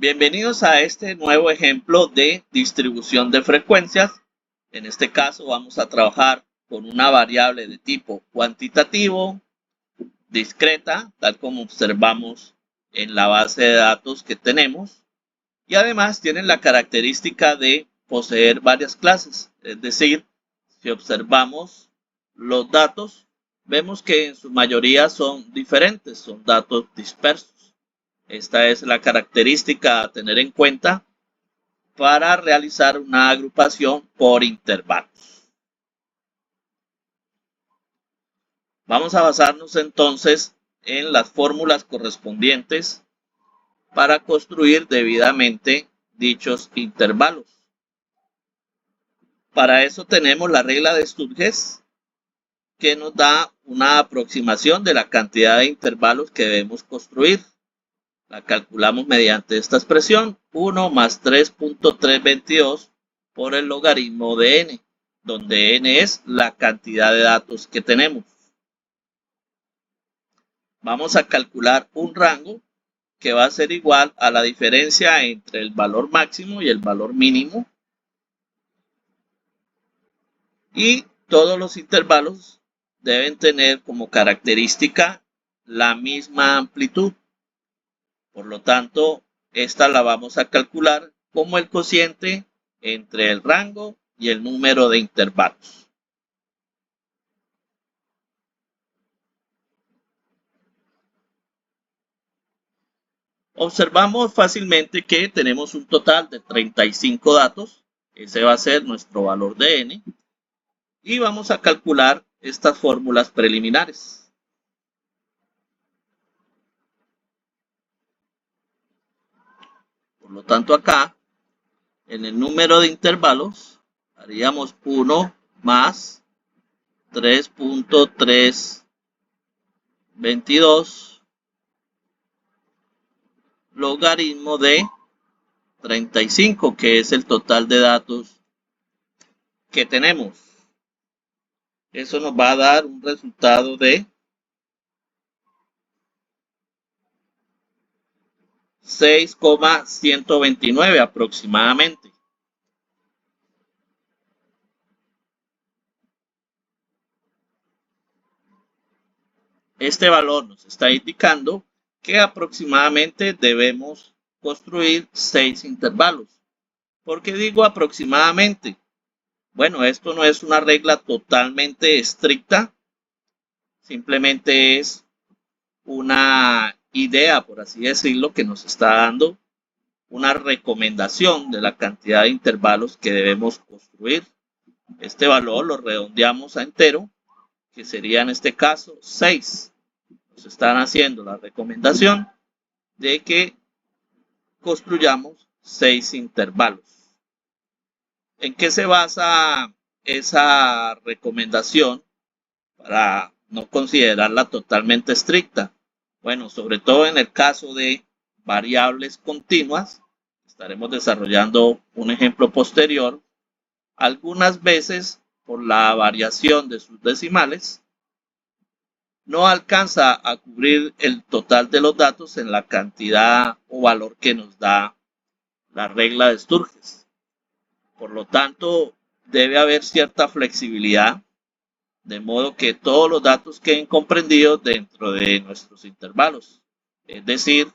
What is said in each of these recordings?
Bienvenidos a este nuevo ejemplo de distribución de frecuencias. En este caso vamos a trabajar con una variable de tipo cuantitativo, discreta, tal como observamos en la base de datos que tenemos. Y además tienen la característica de poseer varias clases. Es decir, si observamos los datos, vemos que en su mayoría son diferentes, son datos dispersos. Esta es la característica a tener en cuenta para realizar una agrupación por intervalos. Vamos a basarnos entonces en las fórmulas correspondientes para construir debidamente dichos intervalos. Para eso tenemos la regla de Sturges, que nos da una aproximación de la cantidad de intervalos que debemos construir. La calculamos mediante esta expresión, 1 más 3.322 por el logaritmo de n, donde n es la cantidad de datos que tenemos. Vamos a calcular un rango que va a ser igual a la diferencia entre el valor máximo y el valor mínimo. Y todos los intervalos deben tener como característica la misma amplitud. Por lo tanto, esta la vamos a calcular como el cociente entre el rango y el número de intervalos. Observamos fácilmente que tenemos un total de 35 datos. Ese va a ser nuestro valor de n. Y vamos a calcular estas fórmulas preliminares. Por lo tanto, acá, en el número de intervalos, haríamos 1 más 3.322 logaritmo de 35, que es el total de datos que tenemos. Eso nos va a dar un resultado de 6,129 aproximadamente. Este valor nos está indicando que aproximadamente debemos construir 6 intervalos. ¿Por qué digo aproximadamente? Bueno, esto no es una regla totalmente estricta, simplemente es una idea, por así decirlo, que nos está dando una recomendación de la cantidad de intervalos que debemos construir. Este valor lo redondeamos a entero, que sería en este caso 6. Nos están haciendo la recomendación de que construyamos 6 intervalos. ¿En qué se basa esa recomendación para no considerarla totalmente estricta? Bueno, sobre todo en el caso de variables continuas, estaremos desarrollando un ejemplo posterior. Algunas veces, por la variación de sus decimales, no alcanza a cubrir el total de los datos en la cantidad o valor que nos da la regla de Sturges. Por lo tanto, debe haber cierta flexibilidad, de modo que todos los datos queden comprendidos dentro de nuestros intervalos. Es decir,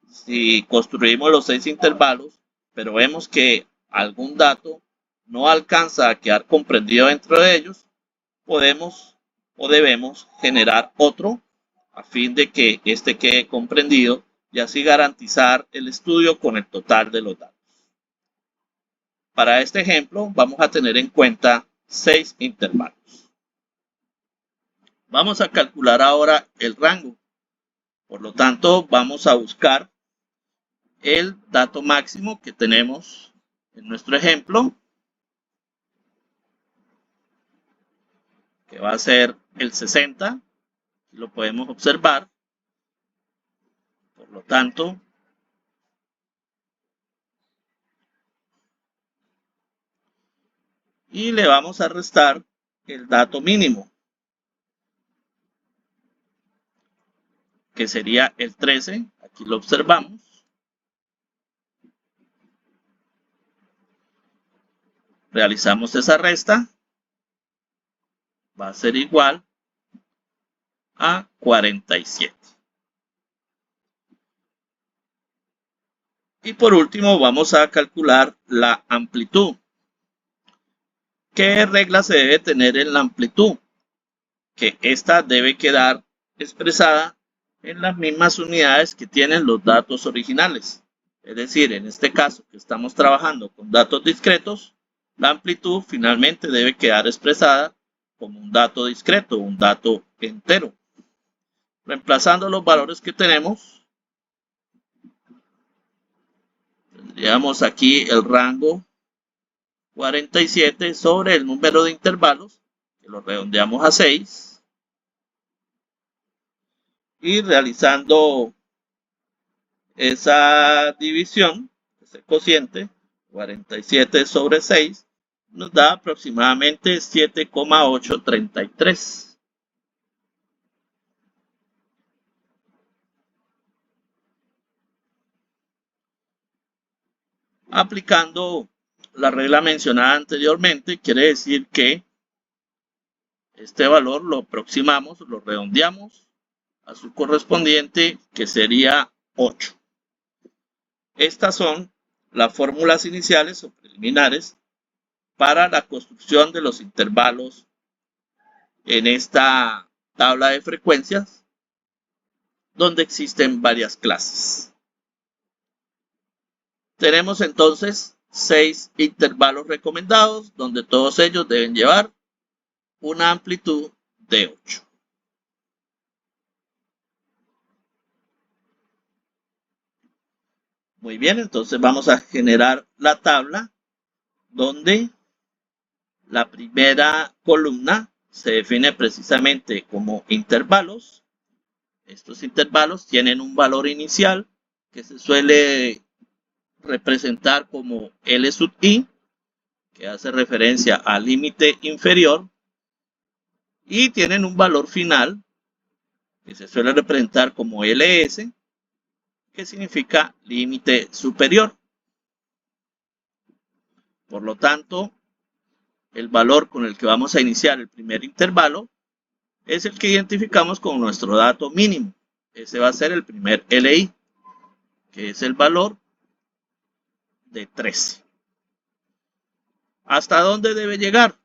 si construimos los 6 intervalos, pero vemos que algún dato no alcanza a quedar comprendido dentro de ellos, podemos o debemos generar otro a fin de que este quede comprendido y así garantizar el estudio con el total de los datos. Para este ejemplo, vamos a tener en cuenta 6 intervalos. Vamos a calcular ahora el rango. Por lo tanto, vamos a buscar el dato máximo que tenemos en nuestro ejemplo, que va a ser el 60. Aquí lo podemos observar. Por lo tanto, y le vamos a restar el dato mínimo, que sería el 13. Aquí lo observamos. Realizamos esa resta. Va a ser igual a 47. Y por último vamos a calcular la amplitud. ¿Qué regla se debe tener en la amplitud? Que esta debe quedar expresada en las mismas unidades que tienen los datos originales. Es decir, en este caso que estamos trabajando con datos discretos, la amplitud finalmente debe quedar expresada como un dato discreto, un dato entero. Reemplazando los valores que tenemos, tendríamos aquí el rango 47 sobre el número de intervalos, que lo redondeamos a 6. Y realizando esa división, ese cociente, 47 sobre 6, nos da aproximadamente 7,833. Aplicando la regla mencionada anteriormente, quiere decir que este valor lo aproximamos, lo redondeamos a su correspondiente, que sería 8. Estas son las fórmulas iniciales o preliminares para la construcción de los intervalos en esta tabla de frecuencias, donde existen varias clases. Tenemos entonces 6 intervalos recomendados, donde todos ellos deben llevar una amplitud de 8. Muy bien, entonces vamos a generar la tabla donde la primera columna se define precisamente como intervalos. Estos intervalos tienen un valor inicial que se suele representar como L sub i, que hace referencia al límite inferior, y tienen un valor final que se suele representar como LS, que significa límite superior. Por lo tanto, el valor con el que vamos a iniciar el primer intervalo es el que identificamos como nuestro dato mínimo. Ese va a ser el primer LI, que es el valor de 13. ¿Hasta dónde debe llegar?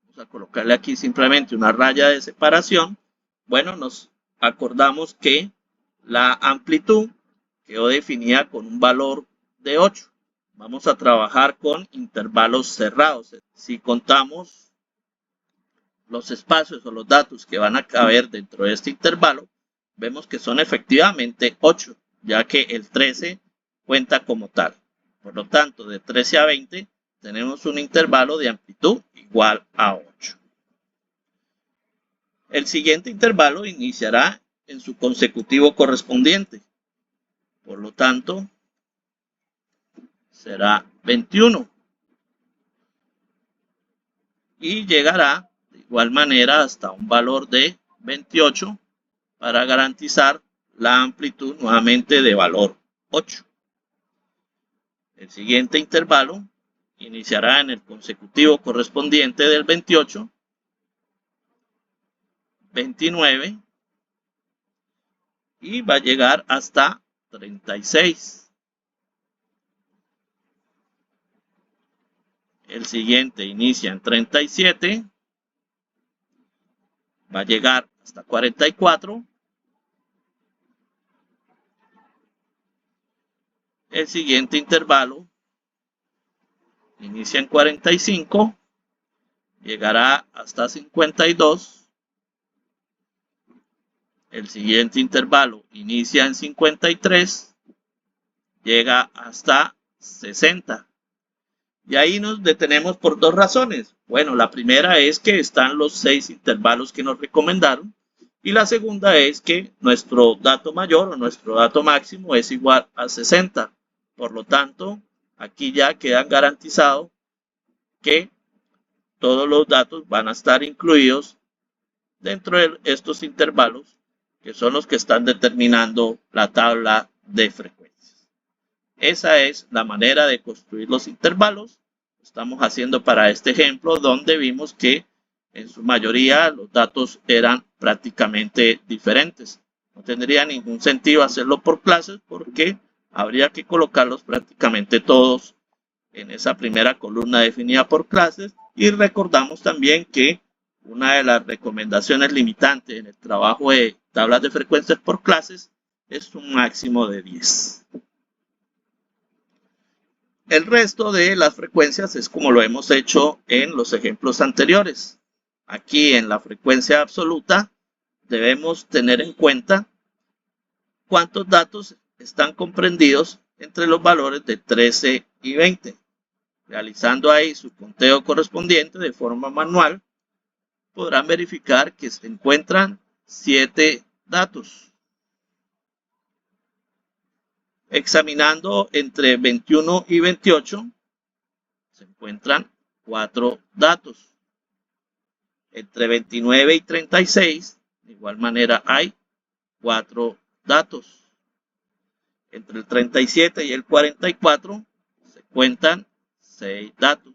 Vamos a colocarle aquí simplemente una raya de separación. Bueno, nos acordamos que la amplitud quedó definida con un valor de 8. Vamos a trabajar con intervalos cerrados. Si contamos los espacios o los datos que van a caber dentro de este intervalo, vemos que son efectivamente 8, ya que el 13 cuenta como tal. Por lo tanto, de 13 a 20 tenemos un intervalo de amplitud igual a 8. El siguiente intervalo iniciará en su consecutivo correspondiente. Por lo tanto, será 21. Y llegará de igual manera hasta un valor de 28 para garantizar la amplitud nuevamente de valor 8. El siguiente intervalo iniciará en el consecutivo correspondiente del 28, 29 y va a llegar hasta 36. El siguiente inicia en 37, va a llegar hasta 44. El siguiente intervalo inicia en 45, llegará hasta 52. El siguiente intervalo inicia en 53, llega hasta 60. Y ahí nos detenemos por dos razones. Bueno, la primera es que están los 6 intervalos que nos recomendaron. Y la segunda es que nuestro dato mayor o nuestro dato máximo es igual a 60. Por lo tanto, aquí ya quedan garantizados que todos los datos van a estar incluidos dentro de estos intervalos, que son los que están determinando la tabla de frecuencias. Esa es la manera de construir los intervalos. estamos haciendo para este ejemplo, donde vimos que en su mayoría los datos eran prácticamente diferentes. No tendría ningún sentido hacerlo por clases porque habría que colocarlos prácticamente todos en esa primera columna definida por clases. Y recordamos también que una de las recomendaciones limitantes en el trabajo de tablas de frecuencias por clases es un máximo de 10. El resto de las frecuencias es como lo hemos hecho en los ejemplos anteriores. Aquí en la frecuencia absoluta debemos tener en cuenta cuántos datos están comprendidos entre los valores de 13 y 20. Realizando ahí su conteo correspondiente de forma manual, podrán verificar que se encuentran 7 datos. Examinando entre 21 y 28, se encuentran 4 datos. Entre 29 y 36, de igual manera hay 4 datos. Entre el 37 y el 44, se cuentan 6 datos.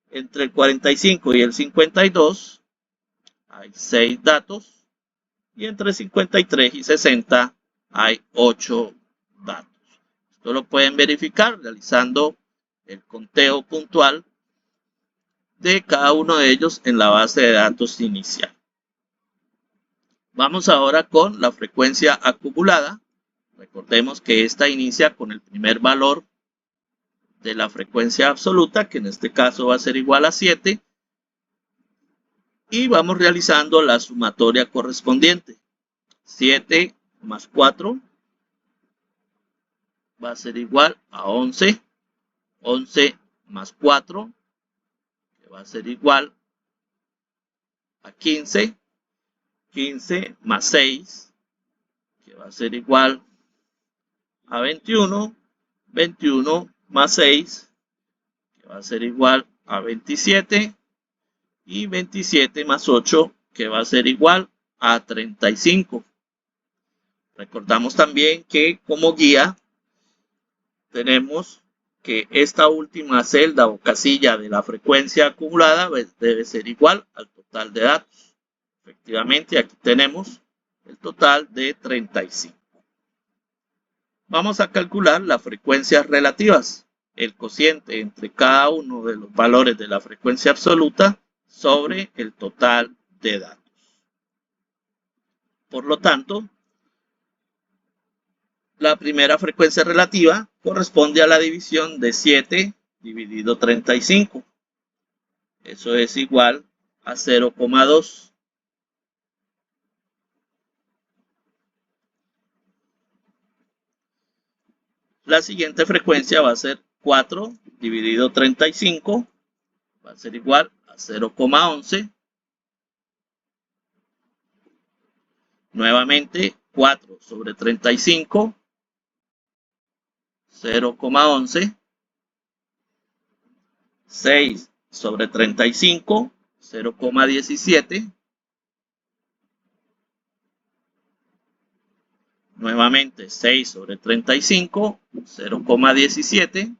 Entre el 45 y el 52, hay 6 datos. Y entre 53 y 60 hay 8 datos. Esto lo pueden verificar realizando el conteo puntual de cada uno de ellos en la base de datos inicial. Vamos ahora con la frecuencia acumulada. Recordemos que esta inicia con el primer valor de la frecuencia absoluta, que en este caso va a ser igual a 7. Y vamos realizando la sumatoria correspondiente. 7 más 4 va a ser igual a 11. 11 más 4, que va a ser igual a 15. 15 más 6, que va a ser igual a 21. 21 más 6, que va a ser igual a 27. Y 27 más 8, que va a ser igual a 35. Recordamos también que como guía tenemos que esta última celda o casilla de la frecuencia acumulada debe ser igual al total de datos. Efectivamente, aquí tenemos el total de 35. Vamos a calcular las frecuencias relativas, el cociente entre cada uno de los valores de la frecuencia absoluta sobre el total de datos. Por lo tanto, la primera frecuencia relativa corresponde a la división de 7 dividido 35. Eso es igual a 0,2. La siguiente frecuencia va a ser 4 dividido 35. Va a ser igual a 0,11. Nuevamente 4 sobre 35. 0,11. 6 sobre 35. 0,17. Nuevamente 6 sobre 35, 0,17.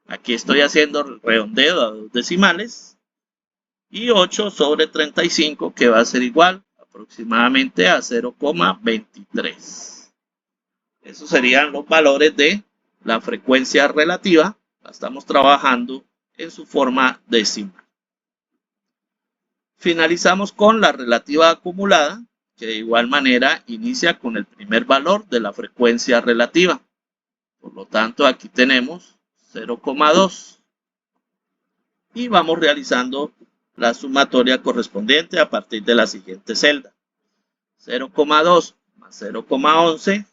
Aquí estoy haciendo el redondeo a dos decimales. Y 8 sobre 35, que va a ser igual aproximadamente a 0,23. Esos serían los valores de la frecuencia relativa. La estamos trabajando en su forma decimal. Finalizamos con la relativa acumulada, que de igual manera inicia con el primer valor de la frecuencia relativa. Por lo tanto, aquí tenemos 0,2. Y vamos realizando la sumatoria correspondiente a partir de la siguiente celda. 0,2 más 0,11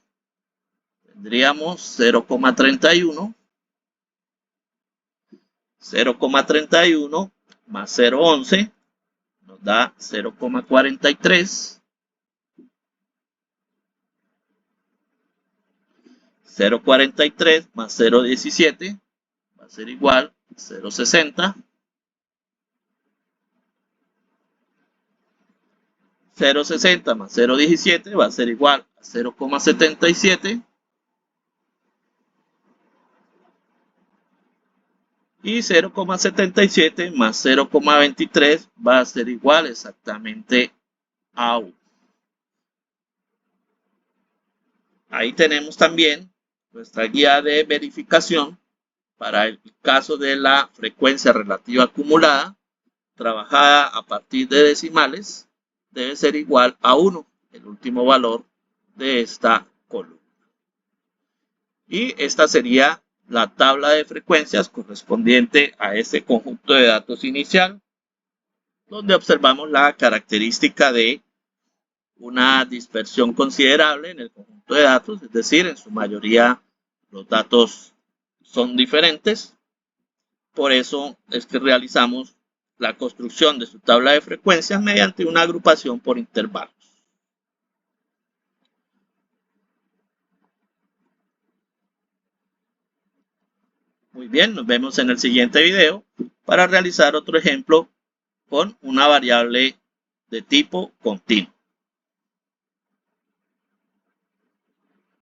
tendríamos 0,31. 0,31 más 0,11 nos da 0,43. 0,43 más 0,17 va a ser igual a 0,60. 0,60 más 0,17 va a ser igual a 0,77. Y 0,77 más 0,23 va a ser igual exactamente a 1. Ahí tenemos también nuestra guía de verificación para el caso de la frecuencia relativa acumulada trabajada a partir de decimales debe ser igual a 1, el último valor de esta columna. Y esta sería la tabla de frecuencias correspondiente a este conjunto de datos inicial, donde observamos la característica de una dispersión considerable en el conjunto de datos, es decir, en su mayoría los datos son diferentes. Por eso es que realizamos la construcción de su tabla de frecuencias mediante una agrupación por intervalos. Muy bien, nos vemos en el siguiente video para realizar otro ejemplo con una variable de tipo continuo.